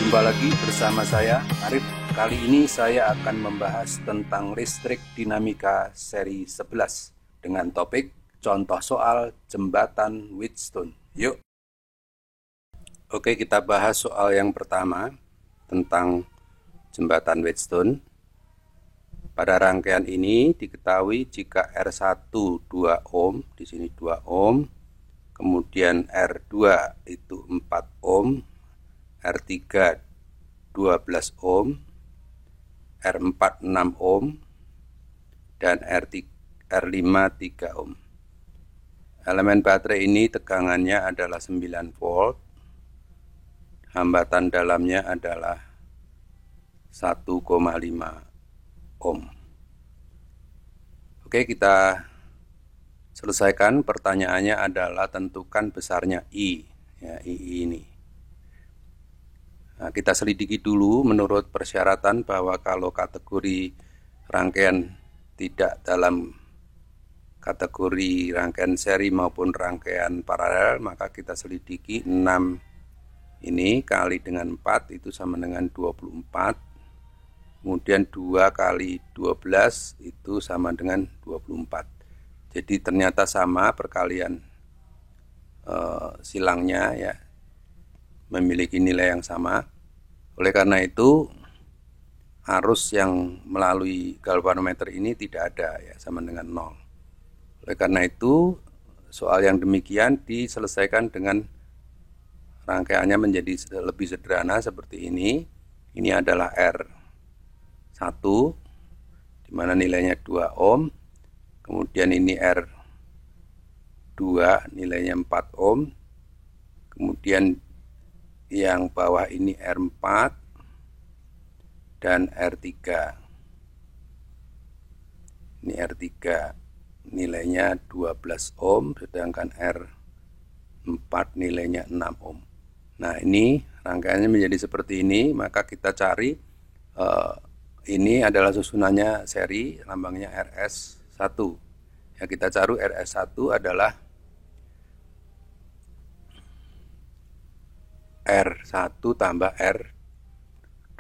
Jumpa lagi bersama saya, Arif. Kali ini saya akan membahas tentang listrik dinamika seri 11 dengan topik contoh soal jembatan Wheatstone. Yuk. Oke, kita bahas soal yang pertama tentang jembatan Wheatstone. Pada rangkaian ini diketahui jika R1 2 ohm, di sini 2 ohm, kemudian R2 itu 4 ohm, R3 12 ohm, R4 6 ohm, dan R5 3 ohm. Elemen baterai ini tegangannya adalah 9 volt, hambatan dalamnya adalah 1,5 ohm. Oke, kita selesaikan. Pertanyaannya adalah tentukan besarnya I, ya, I ini. Nah, kita selidiki dulu menurut persyaratan bahwa kalau kategori rangkaian tidak dalam kategori rangkaian seri maupun rangkaian paralel, maka kita selidiki 6 ini kali dengan 4 itu sama dengan 24. Kemudian 2 kali 12 itu sama dengan 24. Jadi ternyata sama perkalian silangnya, ya, memiliki nilai yang sama. Oleh karena itu arus yang melalui galvanometer ini tidak ada, ya, sama dengan 0. Oleh karena itu soal yang demikian diselesaikan dengan rangkaiannya menjadi lebih sederhana seperti ini. Ini adalah R1 di mana nilainya 2 ohm. Kemudian ini R2 nilainya 4 ohm. Kemudian yang bawah ini R4 dan R3. Ini R3 nilainya 12 ohm, sedangkan R4 nilainya 6 ohm. Nah, ini rangkaiannya menjadi seperti ini, maka kita cari ini adalah susunannya seri, lambangnya RS1. Ya, kita cari RS1 adalah R1 tambah R2.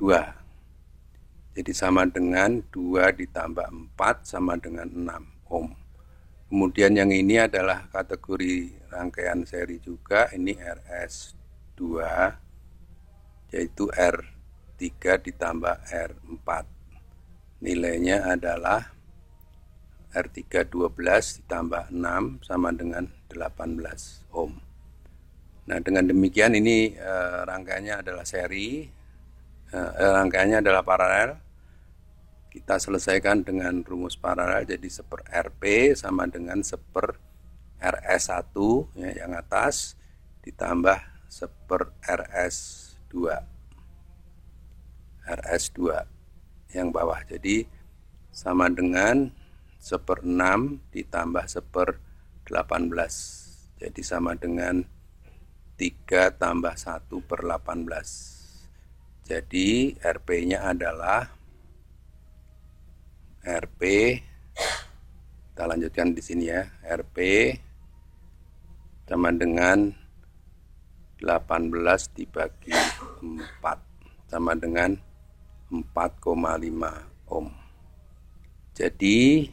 Jadi sama dengan 2 ditambah 4 sama dengan 6 ohm. Kemudian yang ini adalah kategori rangkaian seri juga, ini RS2, yaitu R3 ditambah R4. Nilainya adalah R3 12 ditambah 6 sama dengan 18 ohm. Nah, dengan demikian ini rangkaiannya adalah seri, rangkaiannya adalah paralel. Kita selesaikan dengan rumus paralel, jadi 1 Rp sama dengan 1 RS1, ya, yang atas ditambah 1 RS2 yang bawah, jadi sama dengan 1/6 ditambah 1/18, jadi sama dengan 3 tambah 1/18. Jadi Rp-nya adalah Rp, kita lanjutkan di sini, ya, Rp sama dengan 18 dibagi 4 sama dengan 4,5 ohm. Jadi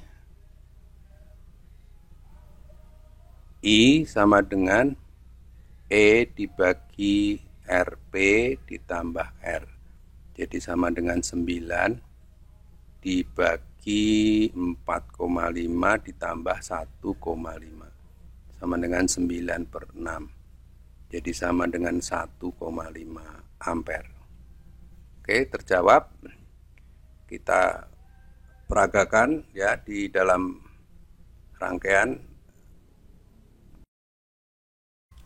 I sama dengan E dibagi Rp ditambah R. Jadi sama dengan 9 dibagi 4,5 ditambah 1,5. Sama dengan 9/6. Jadi sama dengan 1,5 ampere. Oke, terjawab. Kita peragakan, ya, di dalam rangkaian.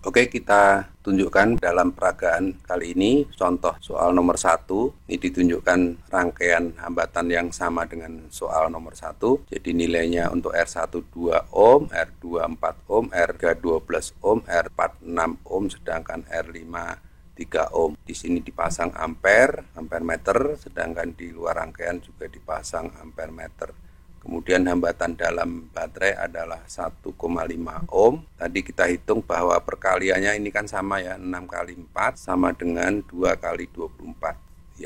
Oke, kita tunjukkan dalam peragaan kali ini contoh soal nomor 1. Ini ditunjukkan rangkaian hambatan yang sama dengan soal nomor 1. Jadi nilainya untuk R1 2 ohm, R2 4 ohm, R3 12 ohm, R4 6 ohm, sedangkan R5 3 ohm. Di sini dipasang ampere meter, sedangkan di luar rangkaian juga dipasang ampere meter. Kemudian hambatan dalam baterai adalah 1,5 ohm. Tadi kita hitung bahwa perkaliannya ini kan sama, ya, 6 kali 4 sama dengan 2 kali 24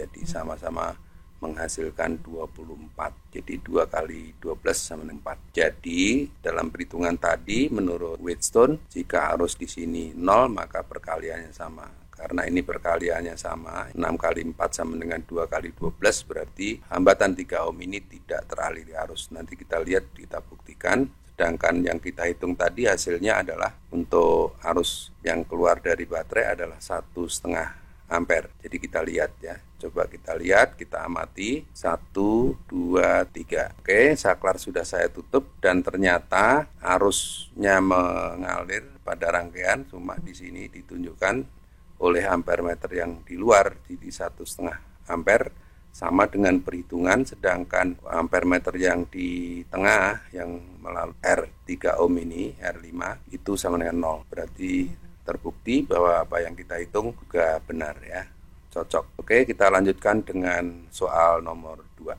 jadi sama-sama menghasilkan 24. Jadi 2 kali 12 sama dengan 4. Jadi dalam perhitungan tadi menurut Wheatstone, jika arus di sini 0 maka perkaliannya sama. Karena ini perkaliannya sama, 6 kali 4 sama dengan 2 kali 12, berarti hambatan 3 ohm ini tidak teraliri arus. Nanti kita lihat, kita buktikan. Sedangkan yang kita hitung tadi hasilnya adalah untuk arus yang keluar dari baterai adalah 1,5 ampere. Jadi kita lihat ya. Coba kita lihat, kita amati. 1, 2, 3. Oke, saklar sudah saya tutup dan ternyata arusnya mengalir pada rangkaian, cuma di sini ditunjukkan oleh ampere meter yang di luar, jadi 1,5 ampere sama dengan perhitungan, sedangkan ampere meter yang di tengah yang melalui R3 ohm ini, R5 itu sama dengan 0. Berarti terbukti bahwa apa yang kita hitung juga benar ya, cocok. Oke, kita lanjutkan dengan soal nomor 2.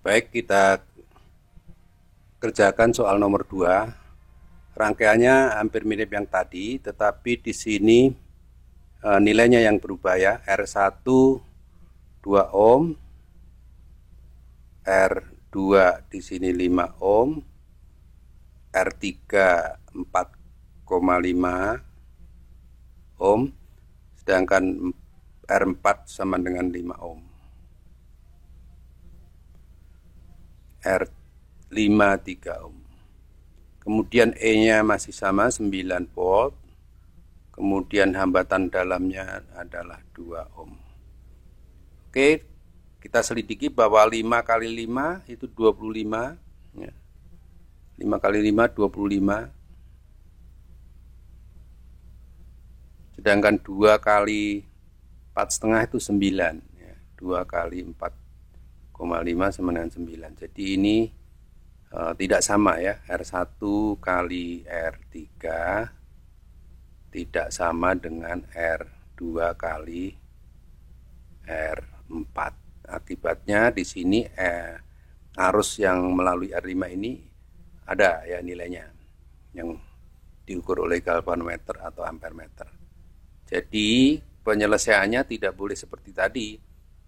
Baik, kita kerjakan soal nomor 2. Rangkaiannya hampir mirip yang tadi, tetapi di sini nilainya yang berubah ya. R1 2 ohm, R2 di sini 5 ohm, R3 4,5 ohm, sedangkan R4 sama dengan 5 ohm. R5 3 ohm. Kemudian E-nya masih sama 9 volt. Kemudian hambatan dalamnya adalah 2 ohm. Oke, kita selidiki bahwa 5 kali 5 itu 25 ya. 5 kali 5 25. Sedangkan 2 kali 4,5 itu 9 ya. 2 kali 4,5 sama dengan 9. Jadi ini tidak sama ya, R1 kali R3 tidak sama dengan R2 kali R4. Akibatnya di sini arus yang melalui R5 ini ada ya nilainya yang diukur oleh galvanometer atau ampermeter. Jadi penyelesaiannya tidak boleh seperti tadi.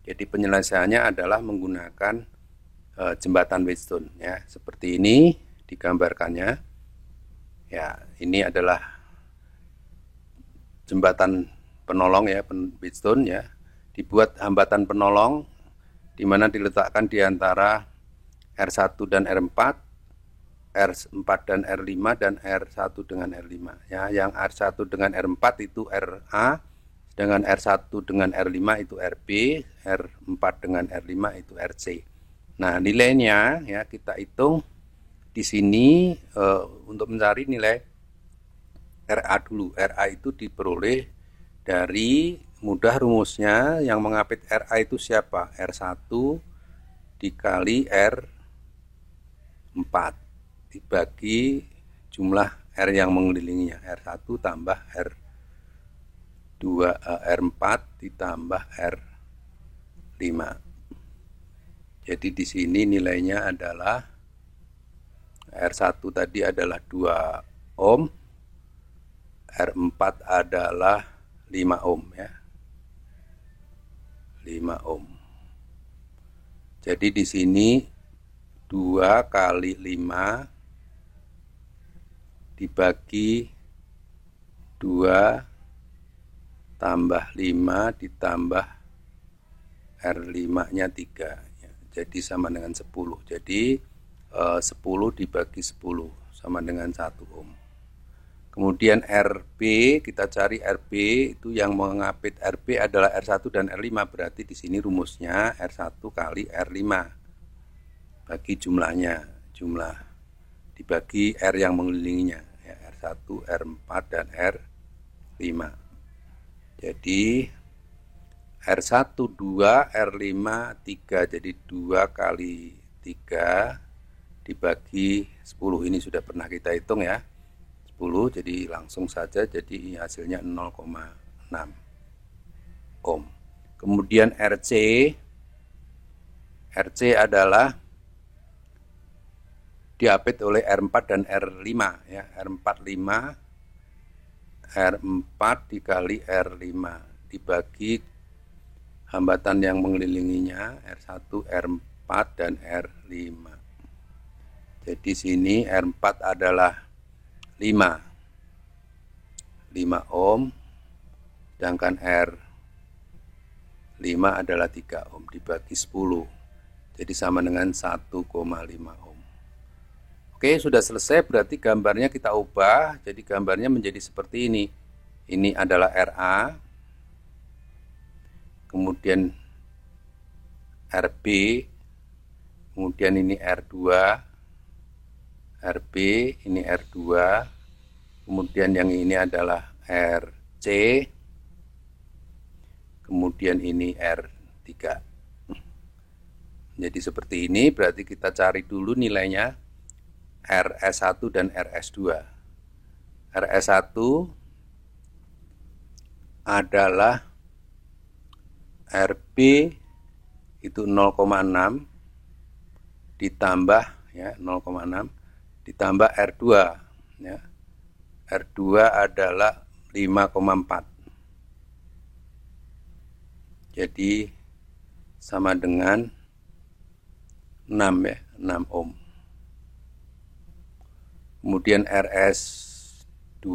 Jadi penyelesaiannya adalah menggunakan jembatan Wheatstone ya, seperti ini digambarkannya ya. Ini adalah jembatan penolong ya, Wheatstone ya, dibuat hambatan penolong di mana diletakkan di antara R1 dan R4, R4 dan R5 dan R1 dengan R5 ya. Yang R1 dengan R4 itu RA, sedangkan R1 dengan R5 itu RB, R4 dengan R5 itu RC. Nah, nilainya ya kita hitung di sini untuk mencari nilai RA dulu. RA itu diperoleh dari mudah rumusnya, yang mengapit RA itu siapa? R1 dikali R4 dibagi jumlah R yang mengelilinginya. R1 tambah R2 R4 ditambah R5. Jadi di sini nilainya adalah R1 tadi adalah 2 ohm, R4 adalah 5 ohm ya. 5 ohm. Jadi di sini 2 kali 5 dibagi 2 tambah 5 ditambah R5-nya 3. Jadi sama dengan 10. Jadi 10 dibagi 10 sama dengan 1 ohm. Kemudian RB, kita cari RB itu yang mengapit RB adalah R1 dan R5, berarti di sini rumusnya R1 kali R5 bagi jumlahnya, jumlah dibagi R yang mengelilinginya ya, R1, R4 dan R5. Jadi R1 2, R5 3, jadi 2 kali 3 dibagi 10, ini sudah pernah kita hitung ya, 10, jadi langsung saja, jadi hasilnya 0,6 ohm. Kemudian RC adalah diapit oleh R4 dan R5 ya, R4 5, R4 dikali R5 dibagi hambatan yang mengelilinginya R1, R4, dan R5. Jadi sini R4 adalah 5 ohm, sedangkan R5 adalah 3 ohm, dibagi 10, jadi sama dengan 1,5 ohm. Oke, sudah selesai, berarti gambarnya kita ubah, jadi gambarnya menjadi seperti ini. Ini adalah RA, kemudian RB, kemudian ini R2, RB, ini R2, kemudian yang ini adalah RC, kemudian ini R3. Jadi seperti ini, berarti kita cari dulu nilainya RS1 dan RS2. RS1 adalah RB itu 0,6 ditambah ya 0,6 ditambah R2 ya. R2 adalah 5,4. Jadi sama dengan 6 ya, 6 ohm. Kemudian RS2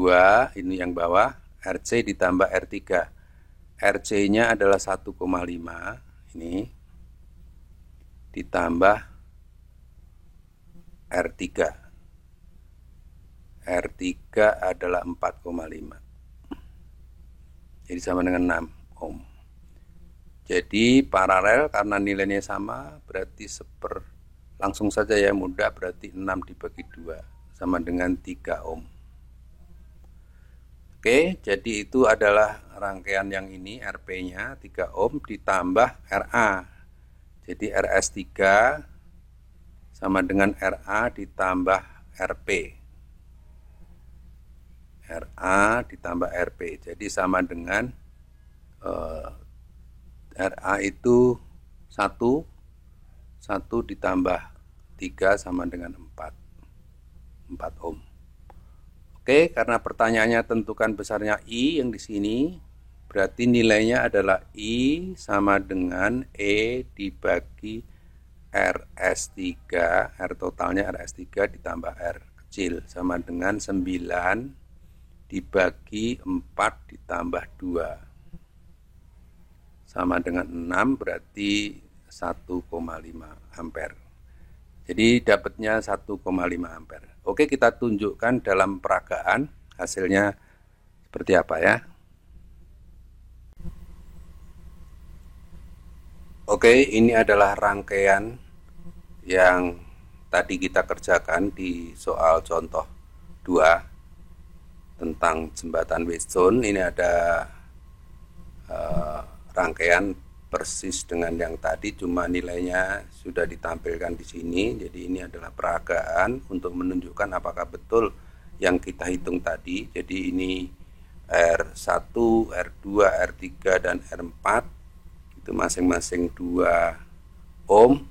ini yang bawah, RC ditambah R3. RC-nya adalah 1,5 ini ditambah R3. R3 adalah 4,5. Jadi sama dengan 6 ohm. Jadi paralel karena nilainya sama, berarti langsung saja ya mudah, berarti 6 dibagi 2 sama dengan 3 ohm. Oke, jadi itu adalah rangkaian yang ini, RP-nya 3 ohm ditambah RA. Jadi RS3 sama dengan RA ditambah RP. RA ditambah RP. Jadi sama dengan RA itu 1 ditambah 3 sama dengan 4 ohm. Oke, karena pertanyaannya tentukan besarnya I yang di sini, berarti nilainya adalah I sama dengan E dibagi RS3, R totalnya RS3 ditambah R kecil, sama dengan 9 dibagi 4 ditambah 2, sama dengan 6, berarti 1,5 ampere. Jadi dapatnya 1,5 ampere. Oke, kita tunjukkan dalam peragaan hasilnya seperti apa ya. Oke, ini adalah rangkaian yang tadi kita kerjakan di soal contoh 2 tentang jembatan Wheatstone. Ini ada rangkaian persis dengan yang tadi, cuma nilainya sudah ditampilkan di sini. Jadi ini adalah peragaan untuk menunjukkan apakah betul yang kita hitung tadi. Jadi ini R1, R2, R3, dan R4 itu masing-masing 2 ohm,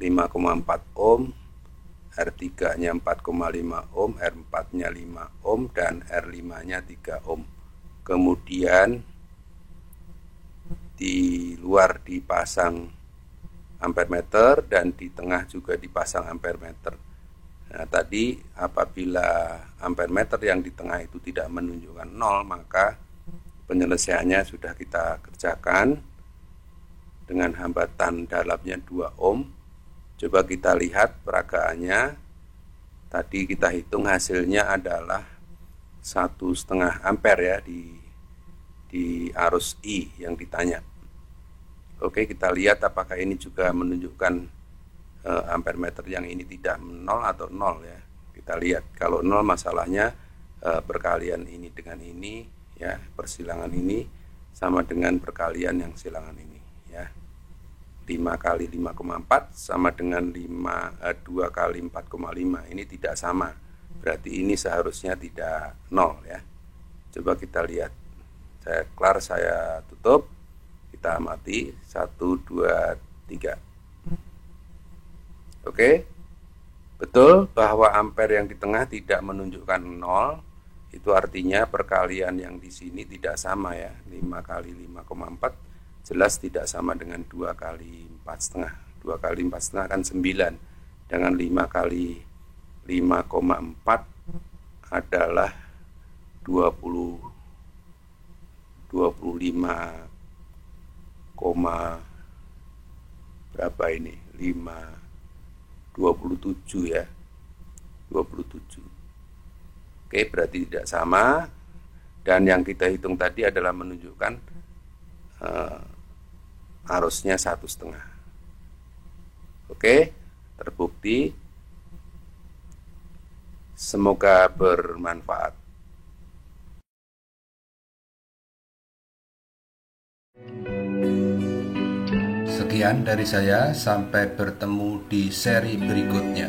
5,4 ohm, R3-nya 4,5 ohm, R4-nya 5 ohm, dan R5-nya 3 ohm. Kemudian di luar dipasang ampere meter dan di tengah juga dipasang ampere meter. Nah, tadi apabila ampere meter yang di tengah itu tidak menunjukkan 0, maka penyelesaiannya sudah kita kerjakan dengan hambatan dalamnya 2 ohm. Coba kita lihat peragaannya. Tadi kita hitung hasilnya adalah 1,5 ampere ya di arus I yang ditanya. Oke, kita lihat apakah ini juga menunjukkan ampere meter yang ini tidak 0 atau 0 ya. Kita lihat kalau 0 masalahnya perkalian ini dengan ini ya, persilangan ini sama dengan perkalian yang silangan ini ya. 5 kali 5,4 sama dengan 2 kali 4,5. Ini tidak sama, berarti ini seharusnya tidak 0 ya. Coba kita lihat. Saya tutup, kita amati 1, 2, 3. Oke, betul bahwa ampere yang di tengah tidak menunjukkan 0. Itu artinya perkalian yang di sini tidak sama ya, 5 kali 5,4 jelas tidak sama dengan 2 kali 4,5. 2 kali 4,5 kan 9, dengan 5 kali 5,4 adalah 25, berapa ini, 27 ya, 27. Oke, berarti tidak sama. Dan yang kita hitung tadi adalah menunjukkan arusnya 1,5. Oke, terbukti. Semoga bermanfaat. Sekian dari saya, sampai bertemu di seri berikutnya.